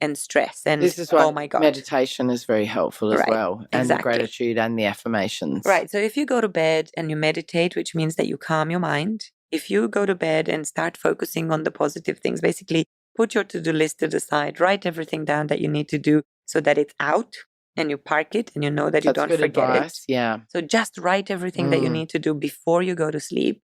and stress. And this is why oh my God, meditation is very helpful as well. And exactly. The gratitude and the affirmations. Right. So if you go to bed and you meditate, which means that you calm your mind, if you go to bed and start focusing on the positive things, basically put your to-do list to the side, write everything down that you need to do so that it's out, and you park it and you know that you don't forget advice. it. Yeah. So just write everything that you need to do before you go to sleep.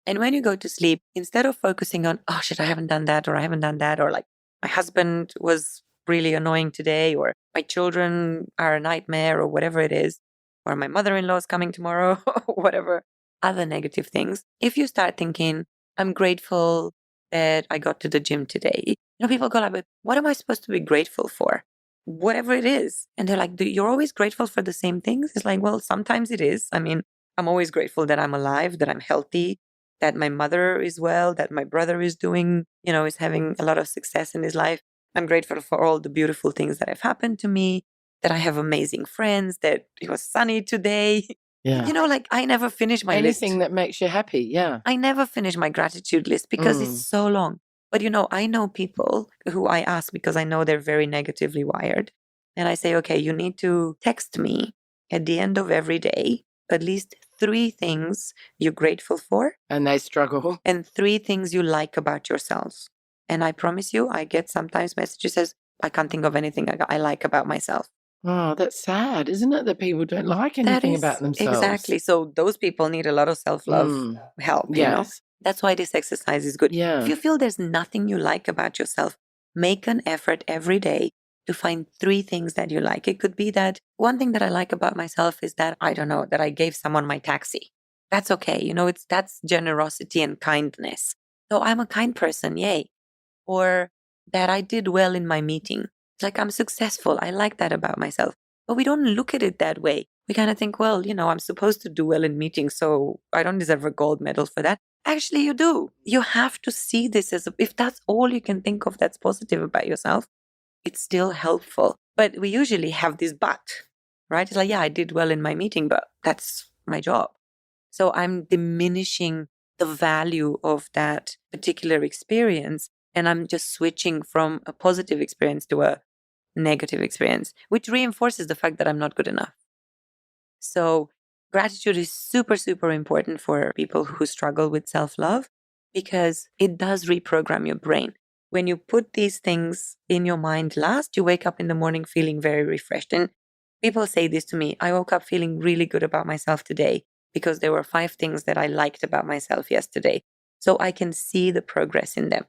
And when you go to sleep, instead of focusing on, oh shit, I haven't done that, or I haven't done that, or like my husband was really annoying today, or my children are a nightmare, or whatever it is, or my mother-in-law is coming tomorrow, or whatever other negative things. If you start thinking, I'm grateful that I got to the gym today. People go like, but what am I supposed to be grateful for? Whatever it is. And they're like, you're always grateful for the same things? It's like, well, sometimes it is. I mean, I'm always grateful that I'm alive, that I'm healthy, that my mother is well, that my brother is doing, is having a lot of success in his life. I'm grateful for all the beautiful things that have happened to me, that I have amazing friends, that it was sunny today. Yeah. Like I never finish my list. Anything that makes you happy, yeah. I never finish my gratitude list because it's so long. But I know people who I ask because I know they're very negatively wired. And I say, okay, you need to text me at the end of every day at least 3 things you're grateful for. And they struggle. And 3 things you like about yourselves. And I promise you, I get sometimes messages says, I can't think of anything I like about myself. Oh, that's sad, isn't it? That people don't like anything about themselves. Exactly. So those people need a lot of self-love help, Yes. That's why this exercise is good. Yeah. If you feel there's nothing you like about yourself, make an effort every day to find 3 things that you like. It could be that one thing that I like about myself is that, I don't know, that I gave someone my taxi. That's okay. That's generosity and kindness. So I'm a kind person, yay. Or that I did well in my meeting. It's like I'm successful. I like that about myself. But we don't look at it that way. We kind of think, well, I'm supposed to do well in meetings, so I don't deserve a gold medal for that. Actually, you do. You have to see this if that's all you can think of that's positive about yourself, it's still helpful. But we usually have this but, right? It's like, yeah, I did well in my meeting, but that's my job. So I'm diminishing the value of that particular experience. And I'm just switching from a positive experience to a negative experience, which reinforces the fact that I'm not good enough. So gratitude is super, super important for people who struggle with self-love because it does reprogram your brain. When you put these things in your mind last, you wake up in the morning feeling very refreshed. And people say this to me, I woke up feeling really good about myself today because there were 5 things that I liked about myself yesterday. So I can see the progress in them.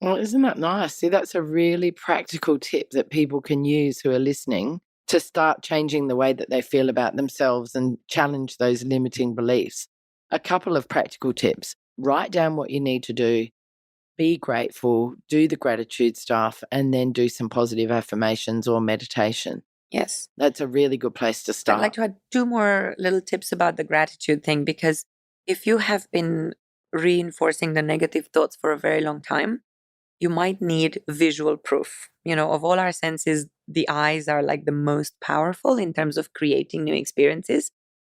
Well, isn't that nice? See, that's a really practical tip that people can use who are listening to start changing the way that they feel about themselves and challenge those limiting beliefs. A couple of practical tips. Write down what you need to do. Be grateful, do the gratitude stuff, and then do some positive affirmations or meditation. Yes. That's a really good place to start. I'd like to add 2 more little tips about the gratitude thing, because if you have been reinforcing the negative thoughts for a very long time, you might need visual proof. Of all our senses, the eyes are like the most powerful in terms of creating new experiences.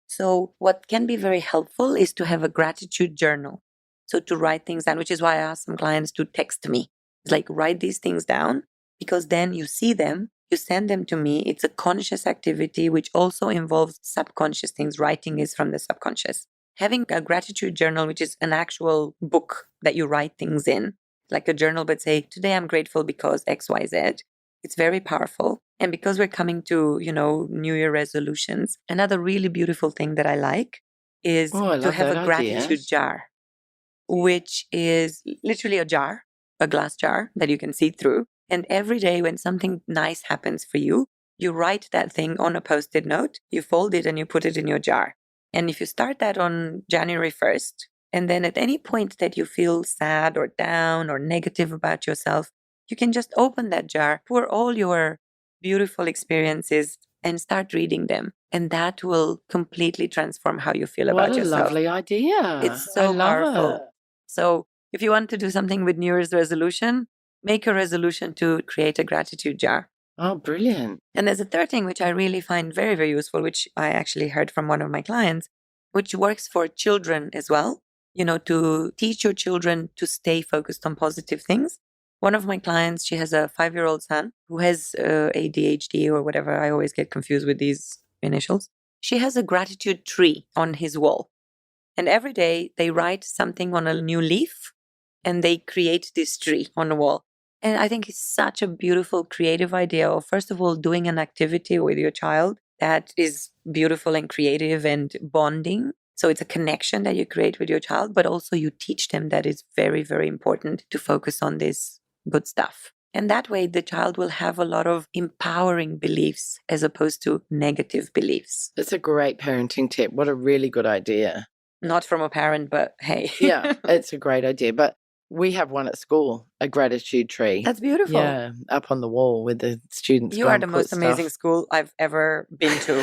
So what can be very helpful is to have a gratitude journal. So to write things down, which is why I ask some clients to text me. It's like, write these things down, because then you see them, you send them to me. It's a conscious activity, which also involves subconscious things. Writing is from the subconscious. Having a gratitude journal, which is an actual book that you write things in, like a journal, but say, today I'm grateful because X, Y, Z. It's very powerful. And because we're coming to, New Year resolutions, another really beautiful thing that I like is to have a gratitude jar, which is literally a jar, a glass jar that you can see through. And every day when something nice happens for you, you write that thing on a Post-it note, you fold it and you put it in your jar. And if you start that on January 1st, and then at any point that you feel sad or down or negative about yourself, you can just open that jar, pour all your beautiful experiences and start reading them. And that will completely transform how you feel about yourself. What a lovely idea. It's so powerful. It. So if you want to do something with New Year's resolution, make a resolution to create a gratitude jar. Oh, brilliant. And there's a third thing which I really find very, very useful, which I actually heard from one of my clients, which works for children as well. To teach your children to stay focused on positive things. One of my clients, she has a 5-year-old son who has ADHD or whatever. I always get confused with these initials. She has a gratitude tree on his wall. And every day they write something on a new leaf and they create this tree on the wall. And I think it's such a beautiful, creative idea of, first of all, doing an activity with your child that is beautiful and creative and bonding. So it's a connection that you create with your child, but also you teach them that it's very, very important to focus on this good stuff. And that way the child will have a lot of empowering beliefs as opposed to negative beliefs. That's a great parenting tip. What a really good idea. Not from a parent, but hey. Yeah, it's a great idea. But we have one at school, a gratitude tree. That's beautiful. Yeah, up on the wall with the students. You are the most amazing school I've ever been to.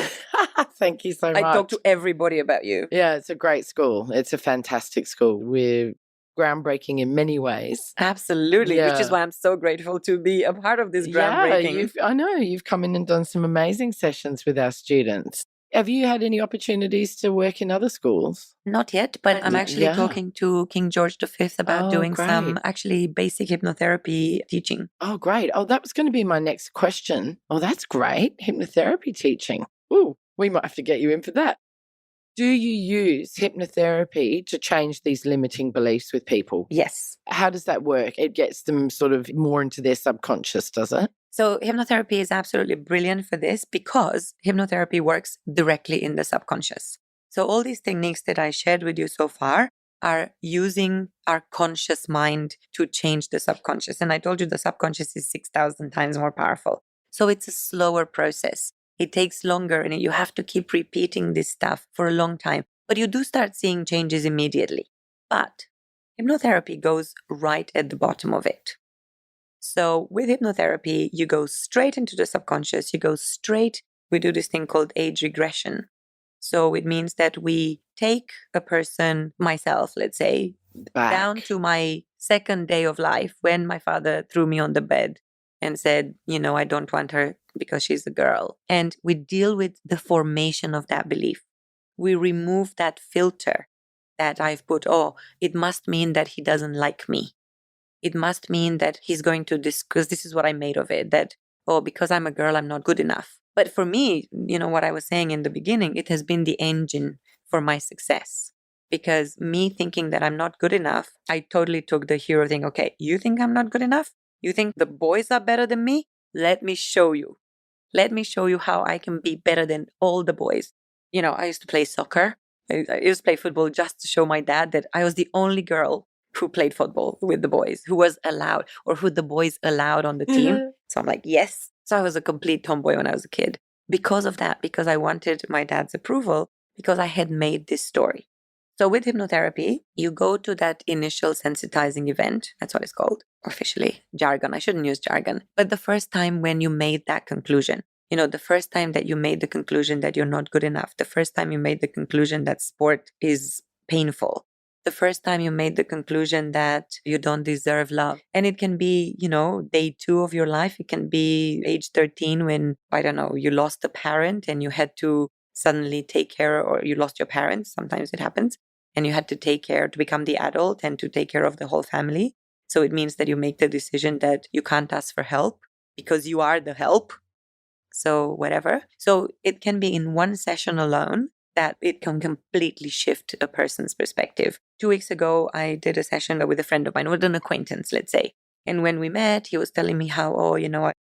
Thank you so much. I talk to everybody about you. Yeah, it's a great school. It's a fantastic school. We're groundbreaking in many ways. Absolutely, which is why I'm so grateful to be a part of this groundbreaking. I know, you've come in and done some amazing sessions with our students. Have you had any opportunities to work in other schools? Not yet, but I'm actually talking to King George V about doing some actually basic hypnotherapy teaching. Oh, great. Oh, that was going to be my next question. Oh, that's great. Hypnotherapy teaching. Ooh, we might have to get you in for that. Do you use hypnotherapy to change these limiting beliefs with people? Yes. How does that work? It gets them sort of more into their subconscious, does it? So hypnotherapy is absolutely brilliant for this because hypnotherapy works directly in the subconscious. So all these techniques that I shared with you so far are using our conscious mind to change the subconscious. And I told you the subconscious is 6,000 times more powerful. So it's a slower process. It takes longer and you have to keep repeating this stuff for a long time. But you do start seeing changes immediately. But hypnotherapy goes right at the bottom of it. So with hypnotherapy, you go straight into the subconscious. We do this thing called age regression. So it means that we take a person, myself, let's say, down to my second day of life when my father threw me on the bed and said, I don't want her because she's a girl. And we deal with the formation of that belief. We remove that filter that I've put, it must mean that he doesn't like me. It must mean that he's going to because this is what I made of it, that, because I'm a girl, I'm not good enough. But for me, what I was saying in the beginning, it has been the engine for my success. Because me thinking that I'm not good enough, I totally took the hero thing. Okay, you think I'm not good enough? You think the boys are better than me? Let me show you. Let me show you how I can be better than all the boys. I used to play soccer. I used to play football just to show my dad that I was the only girl who played football with the boys, who was allowed, or who the boys allowed on the team. So I'm like, yes. So I was a complete tomboy when I was a kid. Because of that, because I wanted my dad's approval, because I had made this story. So with hypnotherapy, you go to that initial sensitizing event. That's what it's called officially. Jargon. I shouldn't use jargon. But the first time when you made that conclusion, the first time that you made the conclusion that you're not good enough, the first time you made the conclusion that sport is painful, the first time you made the conclusion that you don't deserve love. And it can be, day 2 of your life. It can be age 13 when, I don't know, you lost a parent and you had to suddenly take care, or you lost your parents. Sometimes it happens. And you had to take care to become the adult and to take care of the whole family. So it means that you make the decision that you can't ask for help because you are the help. So whatever. So it can be in one session alone that it can completely shift a person's perspective. 2 weeks ago, I did a session with a friend of mine, with an acquaintance, let's say. And when we met, he was telling me how,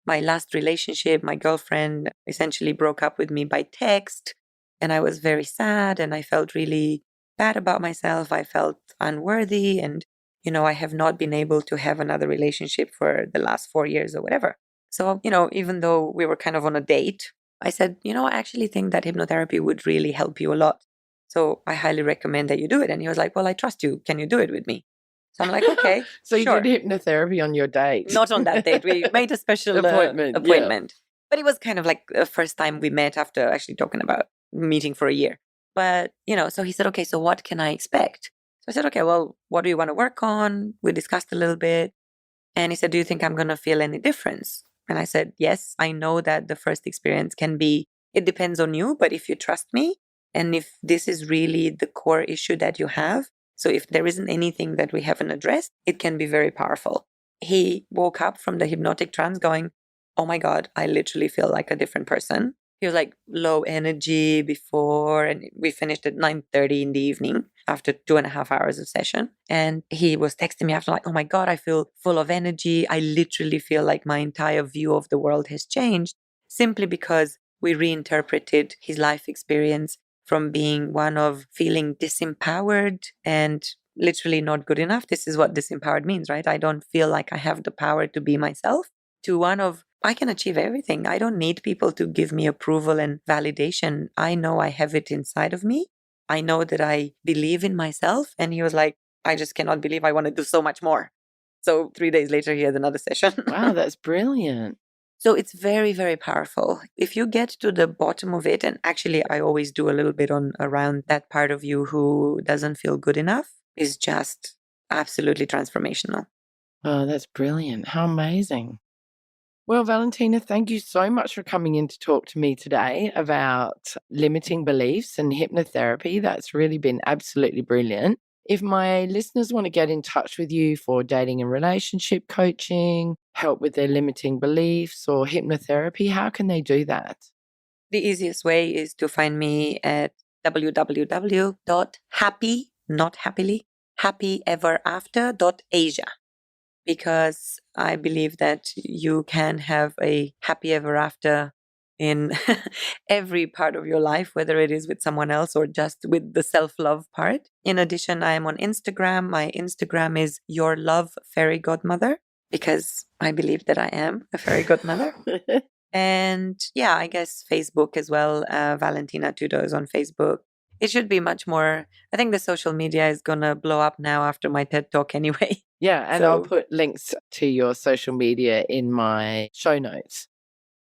my last relationship, my girlfriend essentially broke up with me by text. And I was very sad and I felt really bad about myself. I felt unworthy. And, I have not been able to have another relationship for the last 4 years or whatever. So, even though we were kind of on a date, I said, I actually think that hypnotherapy would really help you a lot. So I highly recommend that you do it. And he was like, well, I trust you. Can you do it with me? So I'm like, okay. So sure. You did hypnotherapy on your date? Not on that date. We made a special appointment. Yeah. But it was kind of like the first time we met after actually talking about meeting for a year. But, so he said, okay, so what can I expect? So I said, okay, well, what do you want to work on? We discussed a little bit. And he said, do you think I'm going to feel any difference? And I said, yes, I know that the first experience can be, it depends on you, but if you trust me, and if this is really the core issue that you have, so if there isn't anything that we haven't addressed, it can be very powerful. He woke up from the hypnotic trance going, oh my God, I literally feel like a different person. He was like low energy before, and we finished at 9:30 in the evening after 2.5 hours of session. And he was texting me after like, oh my God, I feel full of energy. I literally feel like my entire view of the world has changed simply because we reinterpreted his life experience from being one of feeling disempowered and literally not good enough. This is what disempowered means, right? I don't feel like I have the power to be myself, to one of I can achieve everything. I don't need people to give me approval and validation. I know I have it inside of me. I know that I believe in myself. And he was like, I just cannot believe I want to do so much more. So 3 days later, he had another session. Wow, that's brilliant. So it's very, very powerful. If you get to the bottom of it, and actually I always do a little bit around that part of you who doesn't feel good enough, is just absolutely transformational. Oh, that's brilliant. How amazing. Well, Valentina, thank you so much for coming in to talk to me today about limiting beliefs and hypnotherapy. That's really been absolutely brilliant. If my listeners want to get in touch with you for dating and relationship coaching, help with their limiting beliefs or hypnotherapy, how can they do that? The easiest way is to find me at www.happy, not happily, happyeverafter.asia, because I believe that you can have a happy ever after in every part of your life, whether it is with someone else or just with the self-love part. In addition, I am on Instagram. My Instagram is Your Love Fairy Godmother, because I believe that I am a fairy godmother. And yeah, I guess Facebook as well. Valentina Tudose on Facebook. It should be much more. I think the social media is going to blow up now after my TED Talk anyway. Yeah, and I'll put links to your social media in my show notes.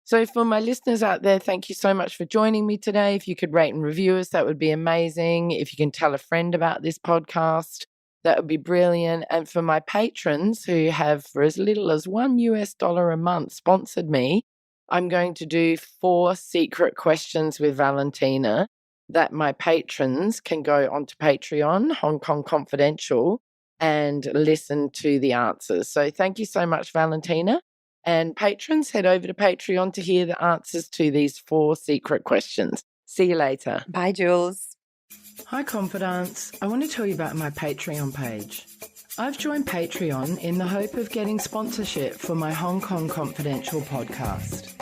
So for my listeners out there, thank you so much for joining me today. If you could rate and review us, that would be amazing. If you can tell a friend about this podcast, that would be brilliant. And for my patrons who have, for as little as $1 a month, sponsored me, I'm going to do 4 secret questions with Valentina that my patrons can go onto Patreon, Hong Kong Confidential, and listen to the answers. So thank you so much, Valentina. And patrons, head over to Patreon to hear the answers to these 4 secret questions. See you later. Bye, Jules. Hi, Confidants. I want to tell you about my Patreon page. I've joined Patreon in the hope of getting sponsorship for my Hong Kong Confidential podcast.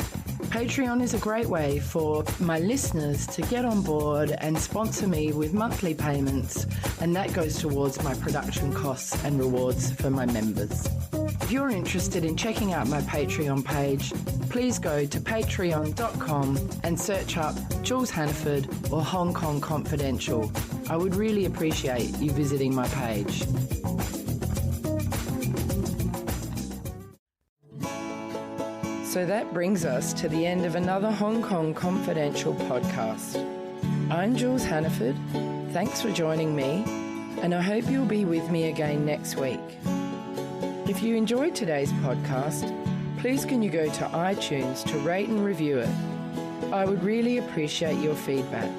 Patreon is a great way for my listeners to get on board and sponsor me with monthly payments, and that goes towards my production costs and rewards for my members. If you're interested in checking out my Patreon page, please go to patreon.com and search up Jules Hannaford or Hong Kong Confidential. I would really appreciate you visiting my page. So that brings us to the end of another Hong Kong Confidential podcast. I'm Jules Hannaford. Thanks for joining me, and I hope you'll be with me again next week. If you enjoyed today's podcast, please can you go to iTunes to rate and review it. I would really appreciate your feedback.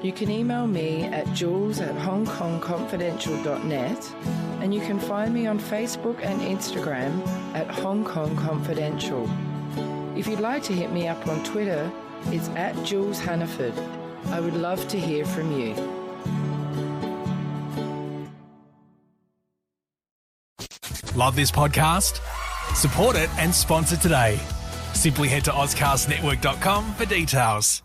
You can email me at jules@hongkongconfidential.net, and you can find me on Facebook and Instagram at Hong Kong Confidential. If you'd like to hit me up on Twitter, it's at Jules Hannaford. I would love to hear from you. Love this podcast? Support it and sponsor today. Simply head to AuscastNetwork.com for details.